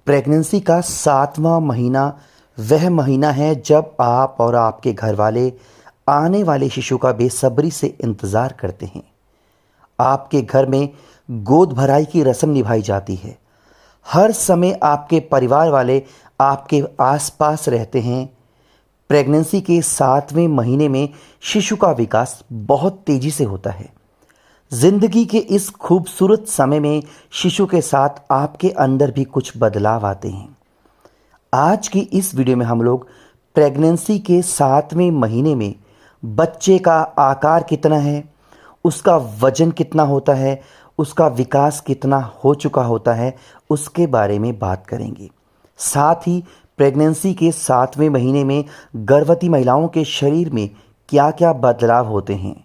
Pregnancy का 7वां महीना वह महीना है जब आप और आपके घर वाले आने वाले शिशु का बेसब्री से इंतज़ार करते हैं। आपके घर में गोद भराई की रस्म निभाई जाती है। हर समय आपके परिवार वाले आपके आसपास रहते हैं। प्रेगनेंसी के 7वें महीने में शिशु का विकास बहुत तेज़ी से होता है। जिंदगी के इस खूबसूरत समय में शिशु के साथ आपके अंदर भी कुछ बदलाव आते हैं। आज की इस वीडियो में हम लोग प्रेगनेंसी के 7वें महीने में बच्चे का आकार कितना है, उसका वजन कितना होता है, उसका विकास कितना हो चुका होता है, उसके बारे में बात करेंगे। साथ ही प्रेगनेंसी के 7वें महीने में गर्भवती महिलाओं के शरीर में क्या क्या बदलाव होते हैं,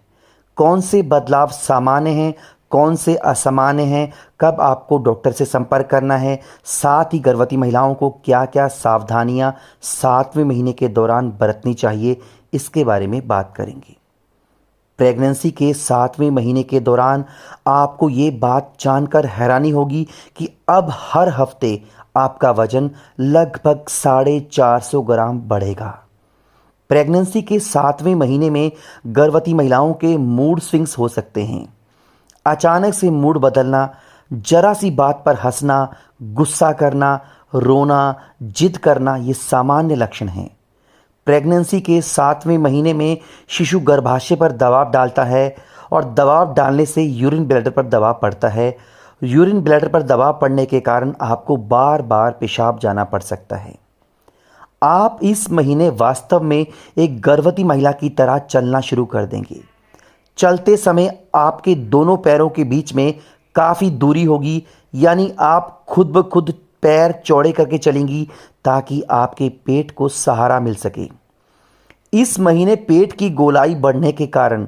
कौन से बदलाव सामान्य हैं, कौन से असामान्य हैं, कब आपको डॉक्टर से संपर्क करना है, साथ ही गर्भवती महिलाओं को क्या क्या सावधानियां 7वें महीने के दौरान बरतनी चाहिए, इसके बारे में बात करेंगे। प्रेगनेंसी के 7वें महीने के दौरान आपको ये बात जानकर हैरानी होगी कि अब हर हफ्ते आपका वजन लगभग 450 ग्राम बढ़ेगा। प्रेगनेंसी के 7वें महीने में गर्भवती महिलाओं के मूड स्विंग्स हो सकते हैं। अचानक से मूड बदलना, जरा सी बात पर हंसना, गुस्सा करना, रोना, जिद करना, ये सामान्य लक्षण हैं। प्रेगनेंसी के 7वें महीने में शिशु गर्भाशय पर दबाव डालता है और दबाव डालने से यूरिन ब्लैडर पर दबाव पड़ता है। यूरिन ब्लैडर पर दबाव पड़ने के कारण आपको बार बार पेशाब जाना पड़ सकता है। आप इस महीने वास्तव में एक गर्भवती महिला की तरह चलना शुरू कर देंगे। चलते समय आपके दोनों पैरों के बीच में काफ़ी दूरी होगी, यानी आप खुद ब खुद पैर चौड़े करके चलेंगी ताकि आपके पेट को सहारा मिल सके। इस महीने पेट की गोलाई बढ़ने के कारण,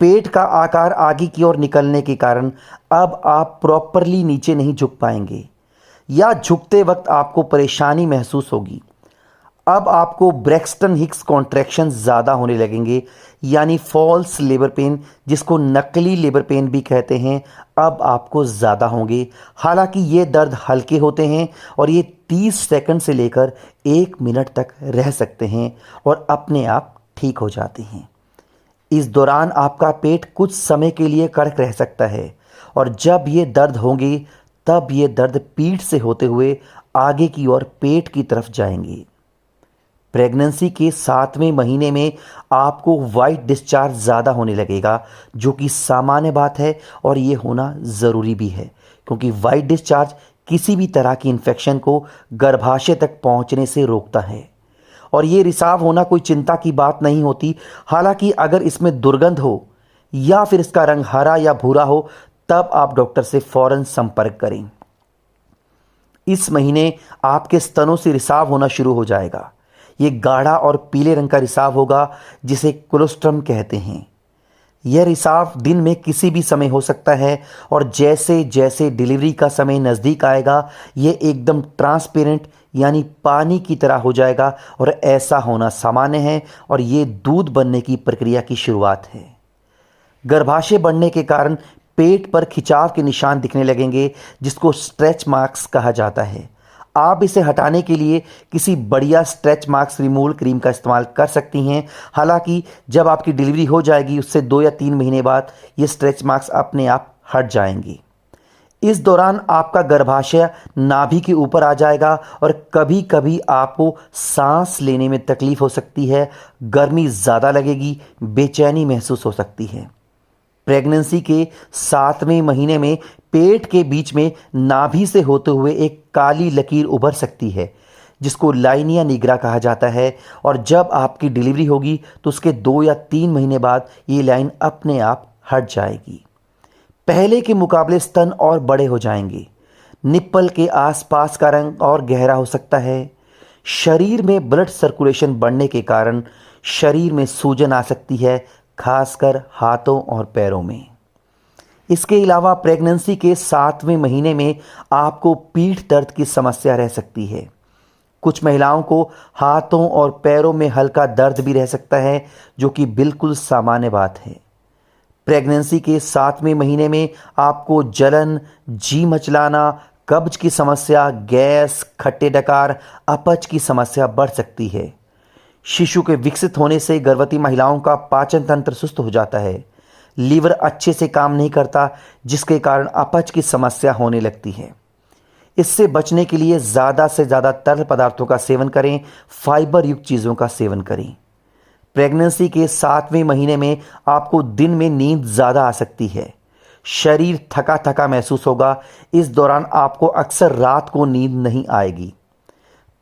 पेट का आकार आगे की ओर निकलने के कारण अब आप प्रॉपरली नीचे नहीं झुक पाएंगे या झुकते वक्त आपको परेशानी महसूस होगी। अब आपको ब्रैक्सटन हिक्स कॉन्ट्रैक्शन ज़्यादा होने लगेंगे, यानी फॉल्स लेबर पेन, जिसको नकली लेबर पेन भी कहते हैं, अब आपको ज़्यादा होंगे। हालांकि ये दर्द हल्के होते हैं और ये 30 सेकंड से लेकर 1 मिनट तक रह सकते हैं और अपने आप ठीक हो जाते हैं। इस दौरान आपका पेट कुछ समय के लिए कड़क रह सकता है और जब ये दर्द होंगे तब ये दर्द पीठ से होते हुए आगे की ओर पेट की तरफ जाएंगे। प्रेगनेंसी के 7वें महीने में आपको वाइट डिस्चार्ज ज़्यादा होने लगेगा, जो कि सामान्य बात है और ये होना ज़रूरी भी है, क्योंकि वाइट डिस्चार्ज किसी भी तरह की इन्फेक्शन को गर्भाशय तक पहुंचने से रोकता है। और ये रिसाव होना कोई चिंता की बात नहीं होती। हालांकि अगर इसमें दुर्गंध हो या फिर इसका रंग हरा या भूरा हो, तब आप डॉक्टर से फ़ौरन संपर्क करें। इस महीने आपके स्तनों से रिसाव होना शुरू हो जाएगा। ये गाढ़ा और पीले रंग का रिसाव होगा, जिसे कोलोस्ट्रम कहते हैं। यह रिसाव दिन में किसी भी समय हो सकता है और जैसे जैसे डिलीवरी का समय नज़दीक आएगा, ये एकदम ट्रांसपेरेंट यानी पानी की तरह हो जाएगा और ऐसा होना सामान्य है और ये दूध बनने की प्रक्रिया की शुरुआत है। गर्भाशय बढ़ने के कारण पेट पर खिंचाव के निशान दिखने लगेंगे, जिसको स्ट्रेच मार्क्स कहा जाता है। आप इसे हटाने के लिए किसी बढ़िया स्ट्रेच मार्क्स रिमूवल क्रीम का इस्तेमाल कर सकती हैं। हालांकि जब आपकी डिलीवरी हो जाएगी उससे 2 या 3 महीने बाद ये स्ट्रेच मार्क्स अपने आप हट जाएंगे। इस दौरान आपका गर्भाशय नाभि के ऊपर आ जाएगा और कभी कभी आपको सांस लेने में तकलीफ हो सकती है, गर्मी ज़्यादा लगेगी, बेचैनी महसूस हो सकती है। प्रेगनेंसी के 7वें महीने में पेट के बीच में नाभि से होते हुए एक काली लकीर उभर सकती है, जिसको लाइनिया निग्रा कहा जाता है, और जब आपकी डिलीवरी होगी तो उसके 2 या 3 महीने बाद ये लाइन अपने आप हट जाएगी। पहले के मुकाबले स्तन और बड़े हो जाएंगे। निप्पल के आसपास का रंग और गहरा हो सकता है। शरीर में ब्लड सर्कुलेशन बढ़ने के कारण शरीर में सूजन आ सकती है, खासकर हाथों और पैरों में। इसके अलावा प्रेगनेंसी के 7वें महीने में आपको पीठ दर्द की समस्या रह सकती है। कुछ महिलाओं को हाथों और पैरों में हल्का दर्द भी रह सकता है, जो कि बिल्कुल सामान्य बात है। प्रेगनेंसी के 7वें महीने में आपको जलन, जी मचलाना, कब्ज की समस्या, गैस, खट्टे डकार, अपच की समस्या बढ़ सकती है। शिशु के विकसित होने से गर्भवती महिलाओं का पाचन तंत्र सुस्त हो जाता है। लीवर अच्छे से काम नहीं करता, जिसके कारण अपच की समस्या होने लगती है। इससे बचने के लिए ज़्यादा से ज़्यादा तरल पदार्थों का सेवन करें, फाइबर युक्त चीज़ों का सेवन करें। प्रेगनेंसी के 7वें महीने में आपको दिन में नींद ज़्यादा आ सकती है। शरीर थका थका महसूस होगा। इस दौरान आपको अक्सर रात को नींद नहीं आएगी।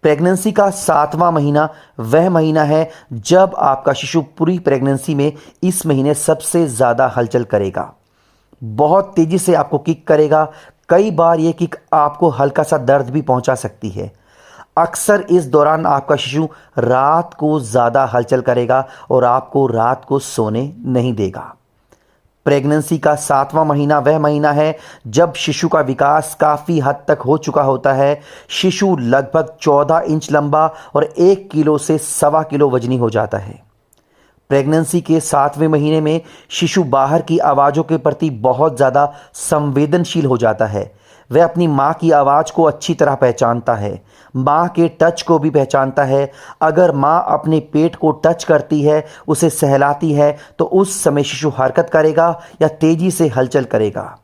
प्रेगनेंसी का 7वां महीना वह महीना है जब आपका शिशु पूरी प्रेगनेंसी में इस महीने सबसे ज़्यादा हलचल करेगा। बहुत तेज़ी से आपको किक करेगा। कई बार ये किक आपको हल्का सा दर्द भी पहुंचा सकती है। अक्सर इस दौरान आपका शिशु रात को ज़्यादा हलचल करेगा और आपको रात को सोने नहीं देगा। प्रेगनेंसी का 7वां महीना वह महीना है जब शिशु का विकास काफ़ी हद तक हो चुका होता है। शिशु लगभग 14 इंच लंबा और 1 किलो से 1.25 किलो वजनी हो जाता है। प्रेगनेंसी के 7वें महीने में शिशु बाहर की आवाज़ों के प्रति बहुत ज़्यादा संवेदनशील हो जाता है। वह अपनी माँ की आवाज़ को अच्छी तरह पहचानता है, माँ के टच को भी पहचानता है। अगर माँ अपने पेट को टच करती है, उसे सहलाती है, तो उस समय शिशु हरकत करेगा या तेज़ी से हलचल करेगा।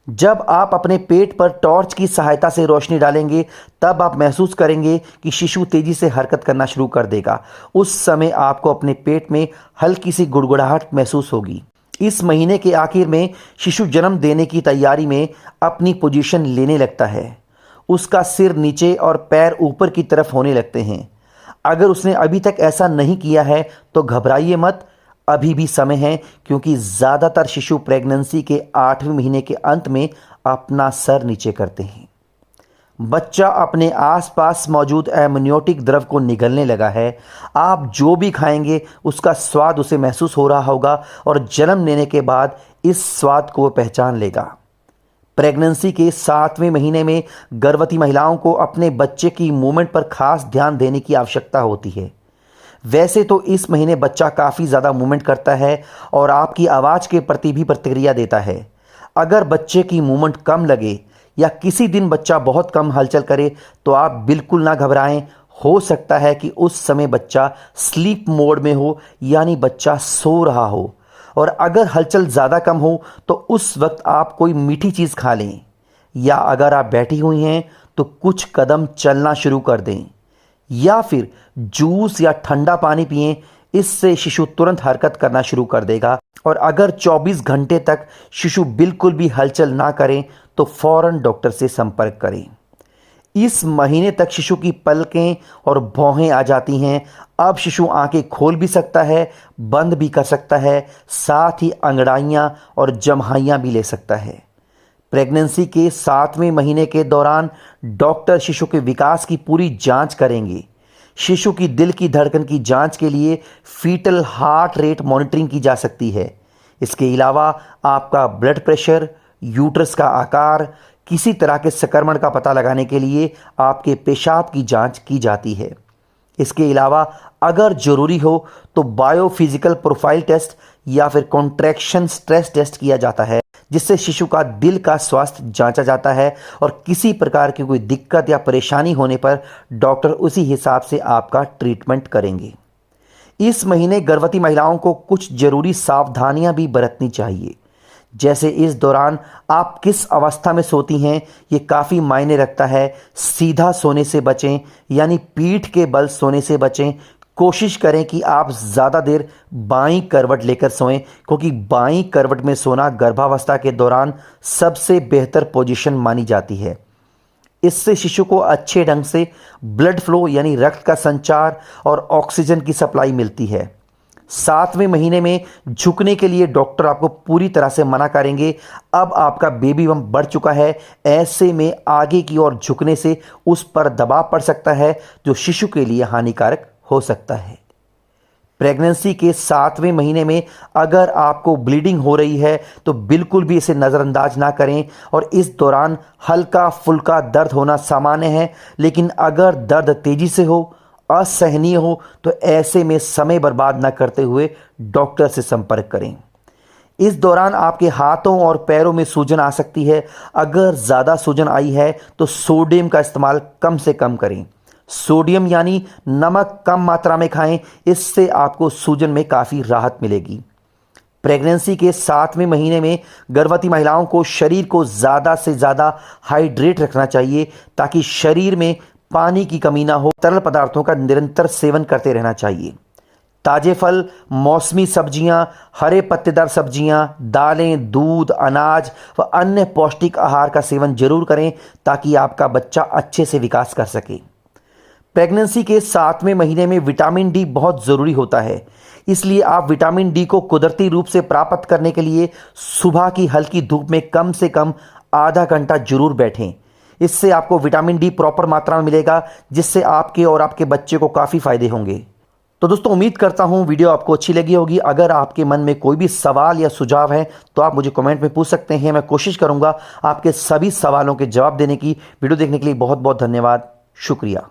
जब आप अपने पेट पर टॉर्च की सहायता से रोशनी डालेंगे, तब आप महसूस करेंगे कि शिशु तेज़ी से हरकत करना शुरू कर देगा। उस समय आपको अपने पेट में हल्की सी गुड़गुड़ाहट महसूस होगी। इस महीने के आखिर में शिशु जन्म देने की तैयारी में अपनी पोजीशन लेने लगता है। उसका सिर नीचे और पैर ऊपर की तरफ होने लगते हैं। अगर उसने अभी तक ऐसा नहीं किया है तो घबराइए मत, अभी भी समय है, क्योंकि ज़्यादातर शिशु प्रेगनेंसी के 8वें महीने के अंत में अपना सर नीचे करते हैं। बच्चा अपने आसपास मौजूद एमनियोटिक द्रव को निगलने लगा है। आप जो भी खाएंगे उसका स्वाद उसे महसूस हो रहा होगा और जन्म लेने के बाद इस स्वाद को वह पहचान लेगा। प्रेगनेंसी के 7वें महीने में गर्भवती महिलाओं को अपने बच्चे की मूवमेंट पर खास ध्यान देने की आवश्यकता होती है। वैसे तो इस महीने बच्चा काफ़ी ज़्यादा मूवमेंट करता है और आपकी आवाज़ के प्रति भी प्रतिक्रिया देता है। अगर बच्चे की मूवमेंट कम लगे या किसी दिन बच्चा बहुत कम हलचल करे तो आप बिल्कुल ना घबराएं। हो सकता है कि उस समय बच्चा स्लीप मोड में हो, यानी बच्चा सो रहा हो। और अगर हलचल ज़्यादा कम हो तो उस वक्त आप कोई मीठी चीज़ खा लें, या अगर आप बैठी हुई हैं तो कुछ कदम चलना शुरू कर दें, या फिर जूस या ठंडा पानी पिएं। इससे शिशु तुरंत हरकत करना शुरू कर देगा। और अगर 24 घंटे तक शिशु बिल्कुल भी हलचल ना करें तो फौरन डॉक्टर से संपर्क करें। इस महीने तक शिशु की पलकें और भौहें आ जाती हैं। अब शिशु आंखें खोल भी सकता है, बंद भी कर सकता है, साथ ही अंगड़ाइयां और जम्हाइयां भी ले सकता है। प्रेगनेंसी के 7वें महीने के दौरान डॉक्टर शिशु के विकास की पूरी जांच करेंगे। शिशु की दिल की धड़कन की जांच के लिए फीटल हार्ट रेट मॉनिटरिंग की जा सकती है। इसके अलावा आपका ब्लड प्रेशर, यूट्रस का आकार, किसी तरह के संक्रमण का पता लगाने के लिए आपके पेशाब की जांच की जाती है। इसके अलावा अगर ज़रूरी हो तो बायोफिजिकल प्रोफाइल टेस्ट या फिर कॉन्ट्रैक्शन स्ट्रेस टेस्ट किया जाता है, जिससे शिशु का दिल का स्वास्थ्य जांचा जाता है और किसी प्रकार की कोई दिक्कत या परेशानी होने पर डॉक्टर उसी हिसाब से आपका ट्रीटमेंट करेंगे। इस महीने गर्भवती महिलाओं को कुछ जरूरी सावधानियां भी बरतनी चाहिए। जैसे इस दौरान आप किस अवस्था में सोती हैं, ये काफ़ी मायने रखता है। सीधा सोने से बचें, यानी पीठ के बल सोने से बचें। कोशिश करें कि आप ज़्यादा देर बाईं करवट लेकर सोएं, क्योंकि बाईं करवट में सोना गर्भावस्था के दौरान सबसे बेहतर पोजीशन मानी जाती है। इससे शिशु को अच्छे ढंग से ब्लड फ्लो यानी रक्त का संचार और ऑक्सीजन की सप्लाई मिलती है। 7वें महीने में झुकने के लिए डॉक्टर आपको पूरी तरह से मना करेंगे। अब आपका बेबी बम्प बढ़ चुका है, ऐसे में आगे की ओर झुकने से उस पर दबाव पड़ सकता है, जो शिशु के लिए हानिकारक हो सकता है। प्रेगनेंसी के 7वें महीने में अगर आपको ब्लीडिंग हो रही है तो बिल्कुल भी इसे नज़रअंदाज ना करें, और इस दौरान हल्का फुल्का दर्द होना सामान्य है। लेकिन अगर दर्द तेजी से हो, असहनीय हो, तो ऐसे में समय बर्बाद न करते हुए डॉक्टर से संपर्क करें। इस दौरान आपके हाथों और पैरों में सूजन आ सकती है। अगर ज़्यादा सूजन आई है तो सोडियम का इस्तेमाल कम से कम करें। सोडियम यानी नमक कम मात्रा में खाएं, इससे आपको सूजन में काफ़ी राहत मिलेगी। प्रेगनेंसी के 7वें महीने में गर्भवती महिलाओं को शरीर को ज़्यादा से ज़्यादा हाइड्रेट रखना चाहिए ताकि शरीर में पानी की कमी ना हो। तरल पदार्थों का निरंतर सेवन करते रहना चाहिए। ताजे फल, मौसमी सब्जियां, हरे पत्तेदार सब्जियां, दालें, दूध, अनाज व अन्य पौष्टिक आहार का सेवन जरूर करें ताकि आपका बच्चा अच्छे से विकास कर सके। प्रेगनेंसी के 7वें महीने में विटामिन डी बहुत ज़रूरी होता है, इसलिए आप विटामिन डी को कुदरती रूप से प्राप्त करने के लिए सुबह की हल्की धूप में कम से कम आधा घंटा जरूर बैठें। इससे आपको विटामिन डी प्रॉपर मात्रा में मिलेगा, जिससे आपके और आपके बच्चे को काफ़ी फायदे होंगे। तो दोस्तों, उम्मीद करता हूं वीडियो आपको अच्छी लगी होगी। अगर आपके मन में कोई भी सवाल या सुझाव है तो आप मुझे कमेंट में पूछ सकते हैं। मैं कोशिश करूंगा आपके सभी सवालों के जवाब देने की। वीडियो देखने के लिए बहुत बहुत धन्यवाद। शुक्रिया।